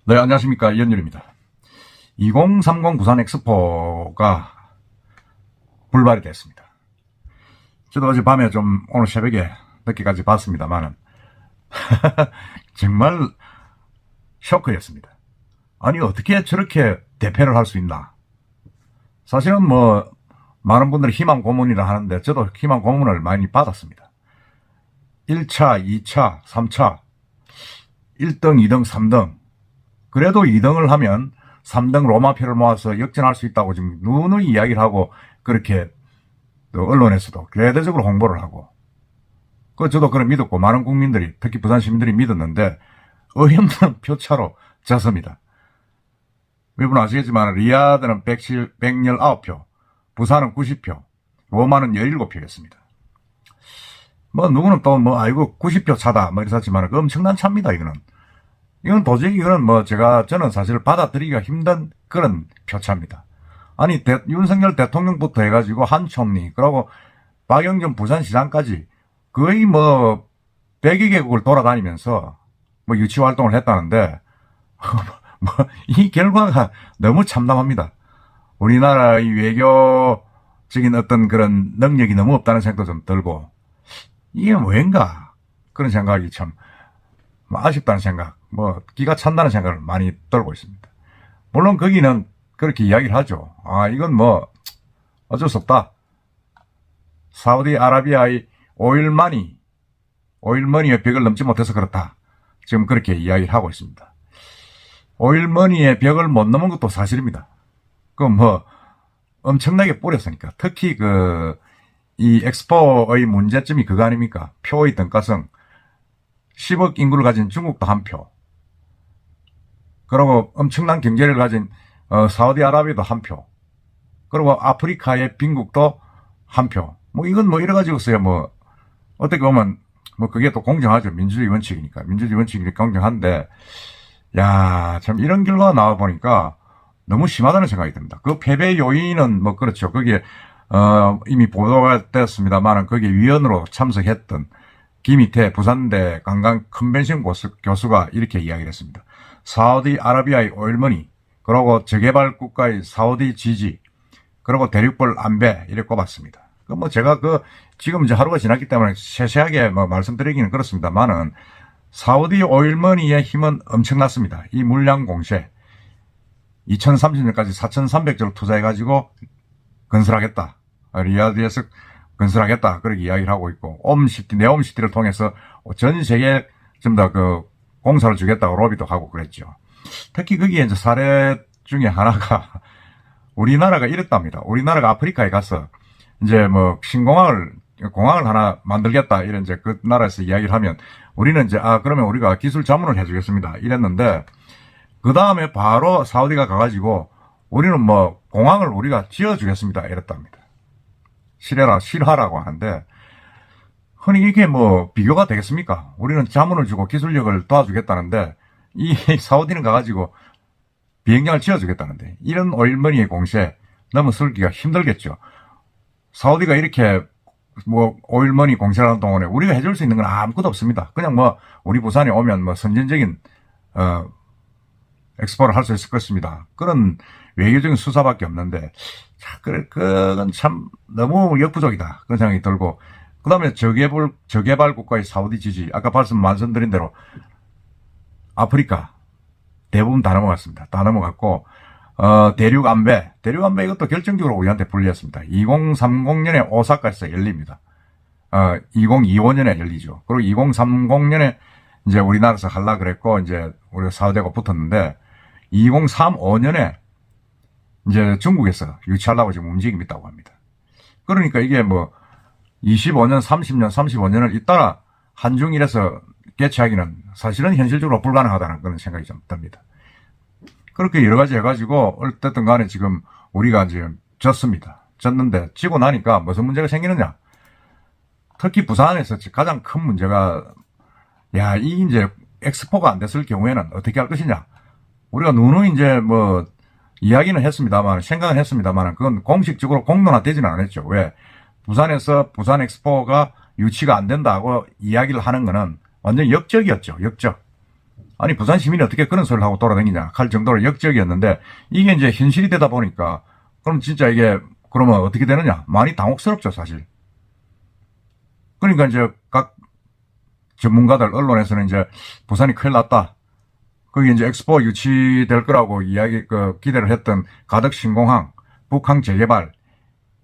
네, 안녕하십니까. 이현율입니다. 2030 부산 엑스포가 불발이 됐습니다. 저도 어젯밤에 좀 오늘 새벽에 늦게까지 봤습니다만은 정말 쇼크였습니다. 아니 어떻게 저렇게 대패를 할 수 있나. 사실은 뭐 많은 분들이 희망 고문이라 하는데 저도 희망 고문을 많이 받았습니다. 1차, 2차, 3차, 1등, 2등, 3등. 그래도 2등을 하면 3등 로마표를 모아서 역전할 수 있다고 지금 누누이 이야기를 하고 그렇게 언론에서도 대대적으로 홍보를 하고 저도 그걸 믿었고 많은 국민들이 특히 부산 시민들이 믿었는데 어이없는 표차로 졌습니다. 여러분 아시겠지만 리야드는 119표, 부산은 90표, 로마는 17표였습니다. 뭐 누구는 또 뭐 아이고 90표 차다 뭐 이랬지만 엄청난 차입니다. 이건 도저히 저는 사실 받아들이기가 힘든 그런 표차입니다. 아니 윤석열 대통령부터 해가지고 한 총리 그리고 박영선 부산시장까지 거의 100여 개국을 돌아다니면서 유치활동을 했다는데 이 결과가 너무 참담합니다. 우리나라의 외교적인 어떤 그런 능력이 너무 없다는 생각도 좀 들고 이게 뭐인가 그런 생각이 참 아쉽다는 생각, 기가 찬다는 생각을 많이 들고 있습니다. 물론 거기는 그렇게 이야기를 하죠. 이건 어쩔 수 없다. 사우디아라비아의 오일머니의 벽을 넘지 못해서 그렇다. 지금 그렇게 이야기를 하고 있습니다. 오일머니의 벽을 못 넘은 것도 사실입니다. 엄청나게 뿌렸으니까. 특히 이 엑스포의 문제점이 그거 아닙니까? 표의 등가성. 10억 인구를 가진 중국도 한 표. 그리고 엄청난 경제를 가진 사우디아라비아도 한 표. 그리고 아프리카의 빈국도 한 표. 이건 여러 가지였어요. 어떻게 보면 그게 또 공정하죠. 민주주의 원칙이니까. 민주주의 원칙이 공정한데 야, 참 이런 결과가 나와 보니까 너무 심하다는 생각이 듭니다. 그 패배 요인은 그렇죠. 거기에 이미 보도가 됐습니다만 거기에 위원으로 참석했던 김희태 부산대 관광 컨벤션 교수가 이렇게 이야기를 했습니다. 사우디아라비아의 오일머니, 그리고 저개발 국가의 사우디 지지, 그리고 대륙벌 안배 이렇게 꼽았습니다. 제가 지금 이제 하루가 지났기 때문에 세세하게 말씀드리기는 그렇습니다만은 사우디 오일머니의 힘은 엄청났습니다. 이 물량 공세 2030년까지 4,300조를 투자해가지고 건설하겠다. 리야드에서 건설하겠다. 그렇게 이야기를 하고 있고, 네옴시티를 통해서 전 세계에 좀 더 공사를 주겠다고 로비도 하고 그랬죠. 특히 거기에 이제 사례 중에 하나가 우리나라가 이랬답니다. 우리나라가 아프리카에 가서 이제 공항을 하나 만들겠다. 이런 이제 그 나라에서 이야기를 하면 우리는 이제 그러면 우리가 기술 자문을 해주겠습니다. 이랬는데 그 다음에 바로 사우디가 가가지고 우리는 공항을 우리가 지어주겠습니다. 이랬답니다. 실하라고 하는데, 흔히 이게 비교가 되겠습니까? 우리는 자문을 주고 기술력을 도와주겠다는데, 이 사우디는 가가지고 비행장을 지어주겠다는데, 이런 오일머니의 공세 넘어설기가 힘들겠죠. 사우디가 이렇게 오일머니 공세하는 동안에 우리가 해줄 수 있는 건 아무것도 없습니다. 그냥 우리 부산에 오면 선진적인, 엑스포를 할 수 있을 것입니다. 그런 외교적인 수사밖에 없는데, 그건 참 너무 역부족이다. 그런 생각이 들고, 그 다음에 저개발 국가의 사우디 지지, 아까 말씀드린 대로 아프리카 대부분 다 넘어갔습니다. 다 넘어갔고, 대륙 안배 이것도 결정적으로 우리한테 불리했습니다. 2030년에 오사카에서 열립니다. 2025년에 열리죠. 그리고 2030년에 이제 우리나라에서 하려고 그랬고, 이제 우리가 사우디하고 붙었는데, 2035년에 이제 중국에서 유치하려고 지금 움직임이 있다고 합니다. 그러니까 이게 25년, 30년, 35년을 잇따라 한중일에서 개최하기는 사실은 현실적으로 불가능하다는 그런 생각이 좀 듭니다. 그렇게 여러 가지 해가지고 어쨌든 간에 지금 우리가 지금 졌습니다. 졌는데 지고 나니까 무슨 문제가 생기느냐. 특히 부산에서 가장 큰 문제가 이제 엑스포가 안 됐을 경우에는 어떻게 할 것이냐. 우리가 누누이 이제 이야기는 했습니다만, 생각은 했습니다만, 그건 공식적으로 공론화되지는 않았죠. 왜? 부산에서 부산 엑스포가 유치가 안 된다고 이야기를 하는 거는 완전 역적이었죠. 역적. 아니, 부산 시민이 어떻게 그런 소리를 하고 돌아다니냐 할 정도로 역적이었는데, 이게 이제 현실이 되다 보니까, 그럼 진짜 이게, 그러면 어떻게 되느냐? 많이 당혹스럽죠, 사실. 그러니까 이제 각 전문가들, 언론에서는 이제 부산이 큰일 났다. 거기 이제 엑스포 유치될 거라고 기대를 했던 가덕 신공항, 북항 재개발,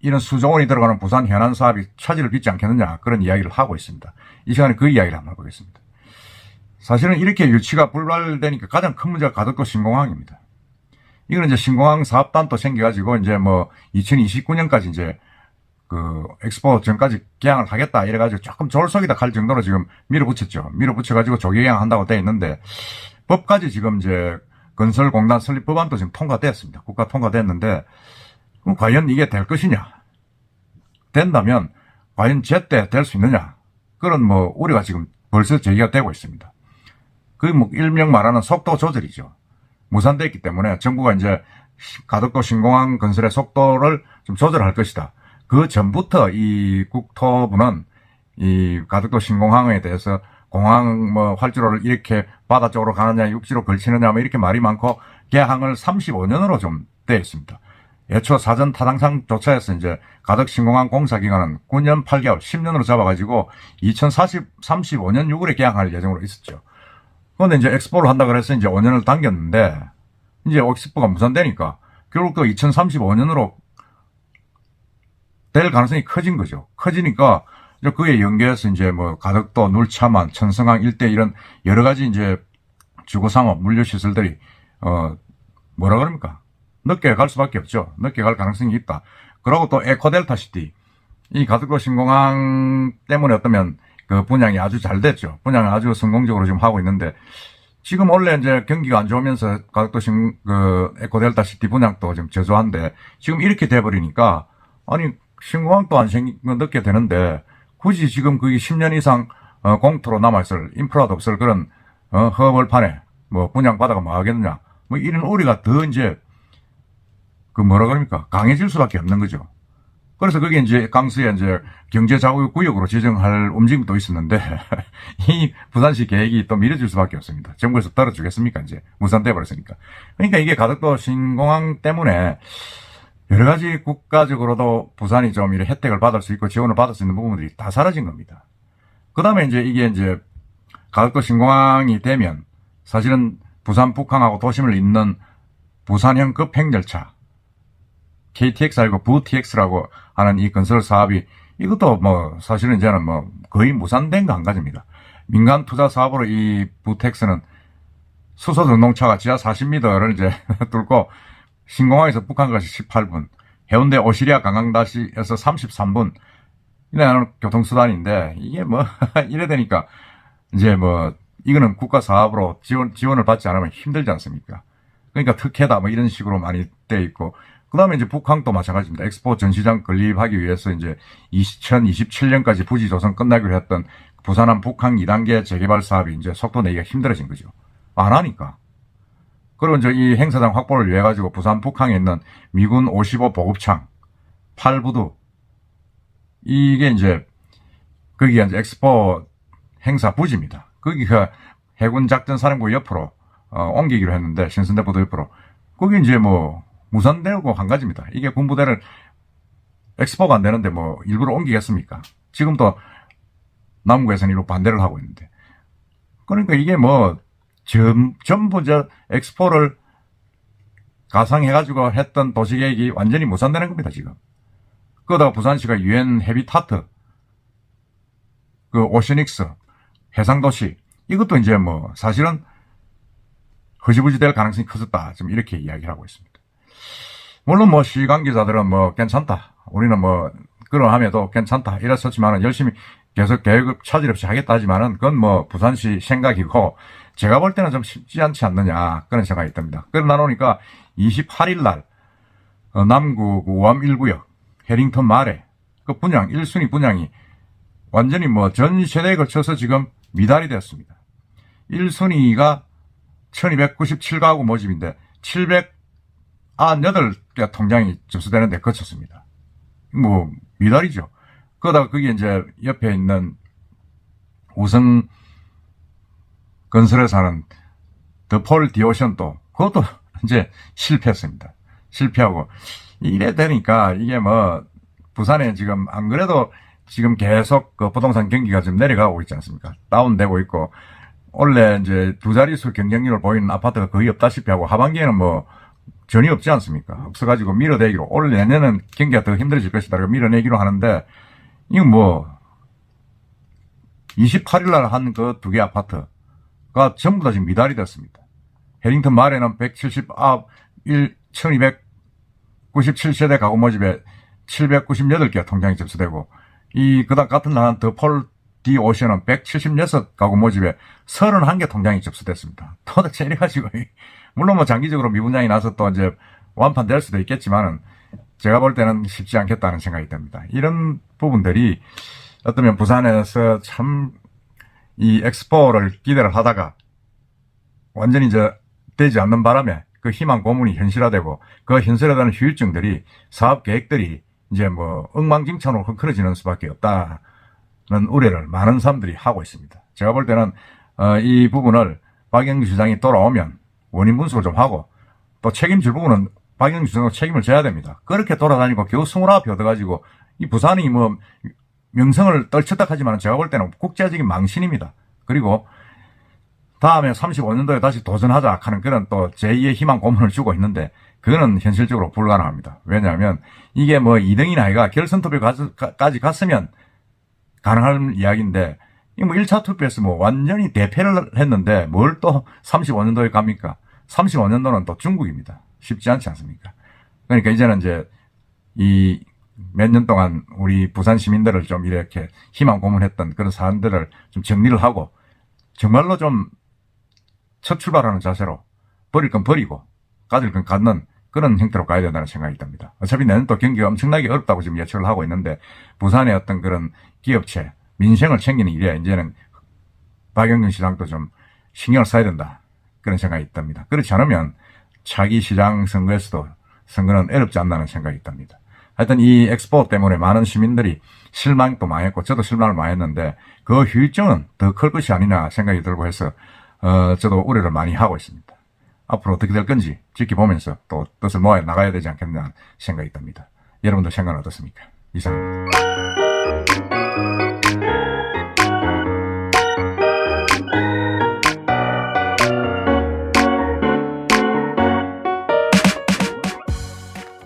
이런 수조 원이 들어가는 부산 현안 사업이 차질을 빚지 않겠느냐, 그런 이야기를 하고 있습니다. 이 시간에 그 이야기를 한번 해보겠습니다. 사실은 이렇게 유치가 불발되니까 가장 큰 문제가 가덕도 신공항입니다. 이거는 이제 신공항 사업단도 생겨가지고 이제 뭐 2029년까지 이제 그 엑스포 전까지 개항을 하겠다 이래가지고 조금 졸속이다 할 정도로 지금 밀어붙였죠. 밀어붙여가지고 조기 개항한다고 돼 있는데, 법까지 지금 이제 건설공단 설립 법안도 지금 통과됐습니다. 국가 통과됐는데, 그럼 과연 이게 될 것이냐? 된다면 과연 제때 될 수 있느냐? 그런 뭐 우려가 지금 벌써 제기가 되고 있습니다. 그 뭐 일명 말하는 속도 조절이죠. 무산되어 있기 때문에 정부가 이제 가덕도 신공항 건설의 속도를 좀 조절할 것이다. 그 전부터 이 국토부는 이 가덕도 신공항에 대해서 공항 뭐 활주로를 이렇게 바다 쪽으로 가느냐 육지로 걸치느냐 뭐 이렇게 말이 많고, 개항을 35년으로 좀 되어 있습니다. 애초 사전 타당상 조차에서 이제 가덕 신공항 공사 기간은 9년 8개월, 10년으로 잡아가지고 2035년 6월에 개항할 예정으로 있었죠. 그런데 이제 엑스포를 한다 그래서 이제 5년을 당겼는데, 이제 엑스포가 무산되니까 결국 또 2035년으로 될 가능성이 커진 거죠. 커지니까 그에 연계해서 이제 뭐 가덕도, 눌참안, 천성항 일대 이런 여러 가지 이제 주거상업, 물류시설들이 뭐라 그럽니까? 늦게 갈 수밖에 없죠. 늦게 갈 가능성이 있다. 그리고 또 에코델타시티, 이 가덕도 신공항 때문에 어떠면 그 분양이 아주 잘 됐죠. 분양을 아주 성공적으로 지금 하고 있는데, 지금 원래 이제 경기가 안 좋으면서 가덕도 에코델타시티 분양도 좀 저조한데, 지금 이렇게 돼버리니까, 아니, 신공항도 안 늦게 되는데, 굳이 지금 그게 10년 이상 공터로 남아있을, 인프라도 없을 그런 허벌판에 뭐 분양받아가 뭐 하겠느냐, 뭐 이런 우려가 더 이제 그 뭐라 그럽니까, 강해질 수밖에 없는 거죠. 그래서 그게 이제 강수에 이제 경제자유구역으로 지정할 움직임도 있었는데 이 부산시 계획이 또 미뤄질 수밖에 없습니다. 정부에서 떨어주겠습니까? 이제 무산돼 버렸으니까. 그러니까 이게 가덕도 신공항 때문에 여러 가지 국가적으로도 부산이 좀 이런 혜택을 받을 수 있고 지원을 받을 수 있는 부분들이 다 사라진 겁니다. 그 다음에 이제 이게 이제 가덕도 신공항이 되면 사실은 부산 북항하고 도심을 잇는 부산형 급행열차 KTX 아니고 VTX라고 하는 이 건설 사업이, 이것도 뭐 사실은 이제는 뭐 거의 무산된 거 한 가지입니다. 민간 투자 사업으로 이 VTX는 수소 전동차가 지하 40m를 이제 뚫고 신공항에서 북한까지 18분, 해운대 오시리아 관광다시에서 33분 이라는 교통수단인데, 이게 뭐 이래 되니까 이제 뭐 이거는 국가 사업으로 지원을 받지 않으면 힘들지 않습니까? 그러니까 특혜다 뭐 이런 식으로 많이 돼 있고, 그 다음에 이제 북항도 마찬가지입니다. 엑스포 전시장 건립하기 위해서 이제 2027년까지 부지 조성 끝나기로 했던 부산항 북항 2단계 재개발 사업이 이제 속도 내기가 힘들어진 거죠. 안 하니까. 그리고 이제 이 행사장 확보를 위해 가지고 부산 북항에 있는 미군 55 보급창, 8부두, 이게 이제 거기가 이제 엑스포 행사 부지입니다. 거기가 해군 작전 사령부 옆으로 옮기기로 했는데, 신선대부도 옆으로. 거기 이제 뭐 무산되고 한 가지입니다. 이게 군부대를 엑스포가 안 되는데 뭐 일부러 옮기겠습니까? 지금도 남구에서는 이로 반대를 하고 있는데. 그러니까 이게 뭐 전부 저 엑스포를 가상해가지고 했던 도시계획이 완전히 무산되는 겁니다, 지금. 그러다가 부산시가 UN 헤비타트, 그 오셔닉스, 해상도시, 이것도 이제 뭐 사실은 흐지부지 될 가능성이 커졌다. 지금 이렇게 이야기를 하고 있습니다. 물론 뭐 시관계자들은 뭐 괜찮다, 우리는 뭐 그러함에도 괜찮다 이랬었지만은 열심히 계속 계획 차질 없이 하겠다 하지만은 그건 뭐 부산시 생각이고, 제가 볼 때는 좀 쉽지 않지 않느냐 그런 생각이 듭니다. 그러다 보니까 28일 날 남구 우암 1구역 해링턴 마을에 그 분양 1순위 분양이 완전히 뭐 전 세대에 걸쳐서 지금 미달이 되었습니다. 1순위가 1297가구 모집인데 798개 통장이 접수되는데 거쳤습니다. 뭐 미달이죠. 그러다가 그게 이제 옆에 있는 우성 건설에서 하는 더 폴 디오션도 그것도 이제 실패했습니다. 실패하고 이래 되니까 이게 뭐 부산에 지금 안 그래도 지금 계속 그 부동산 경기가 좀 내려가고 있지 않습니까? 다운되고 있고 원래 이제 두 자릿수 경쟁률을 보이는 아파트가 거의 없다시피 하고 하반기에는 뭐 전혀 없지 않습니까? 없어가지고 밀어내기로 올 내년은 경기가 더 힘들어질 것이다. 밀어내기로 하는데 이거 뭐 28일 날 한 그 두 개 아파트가 전부 다 지금 미달이 됐습니다. 해링턴 말에는 1297세대 가구 모집에 798개 통장이 접수되고 그다음 같은 날 더 폴 디 오션은 176가구 모집에 31개 통장이 접수됐습니다. 도대체 이래가지고 물론 뭐 장기적으로 미분양이 나서 또 이제 완판될 수도 있겠지만은 제가 볼 때는 쉽지 않겠다는 생각이 듭니다. 이런 부분들이 어쩌면 부산에서 참 이 엑스포를 기대를 하다가 완전히 되지 않는 바람에 그 희망 고문이 현실화되고 그 현실화되는 후유증들이 사업 계획들이 이제 뭐 엉망진창으로 흐트러지는 수밖에 없다는 우려를 많은 사람들이 하고 있습니다. 제가 볼 때는 이 부분을 박영규 시장이 돌아오면 원인 분석을 좀 하고 또 책임질 부분은 박영규 시장도 책임을 져야 됩니다. 그렇게 돌아다니고 겨우 29표 얻어가지고 이 부산이 뭐 명성을 떨쳤다 하지만 제가 볼 때는 국제적인 망신입니다. 그리고 다음에 35년도에 다시 도전하자 하는 그런 또 제2의 희망 고문을 주고 있는데 그거는 현실적으로 불가능합니다. 왜냐하면 이게 뭐 2등이나 아이가 결선 투표까지 갔으면 가능한 이야기인데 이 뭐 1차 투표에서 뭐 완전히 대패를 했는데 뭘 또 35년도에 갑니까? 35년도는 또 중국입니다. 쉽지 않지 않습니까? 그러니까 이제는 이제 몇 년 동안 우리 부산 시민들을 좀 이렇게 희망 고문했던 그런 사안들을 좀 정리를 하고 정말로 좀 첫 출발하는 자세로 버릴 건 버리고 가질 건 갖는 그런 형태로 가야 된다는 생각이 듭니다. 어차피 내년 또 경기가 엄청나게 어렵다고 지금 예측을 하고 있는데 부산의 어떤 그런 기업체, 민생을 챙기는 일에 이제는 박영균 시장도 좀 신경을 써야 된다. 그런 생각이 듭니다. 그렇지 않으면 차기 시장 선거에서도 선거는 어렵지 않나는 생각이 듭니다. 하여튼 이 엑스포 때문에 많은 시민들이 실망도 많이 했고 저도 실망을 많이 했는데 그 후유증은 더 클 것이 아니냐 생각이 들고 해서 저도 우려를 많이 하고 있습니다. 앞으로 어떻게 될 건지 지켜보면서 또 뜻을 모아 나가야 되지 않겠나 생각이 듭니다. 여러분들 생각은 어떻습니까? 이상입니다.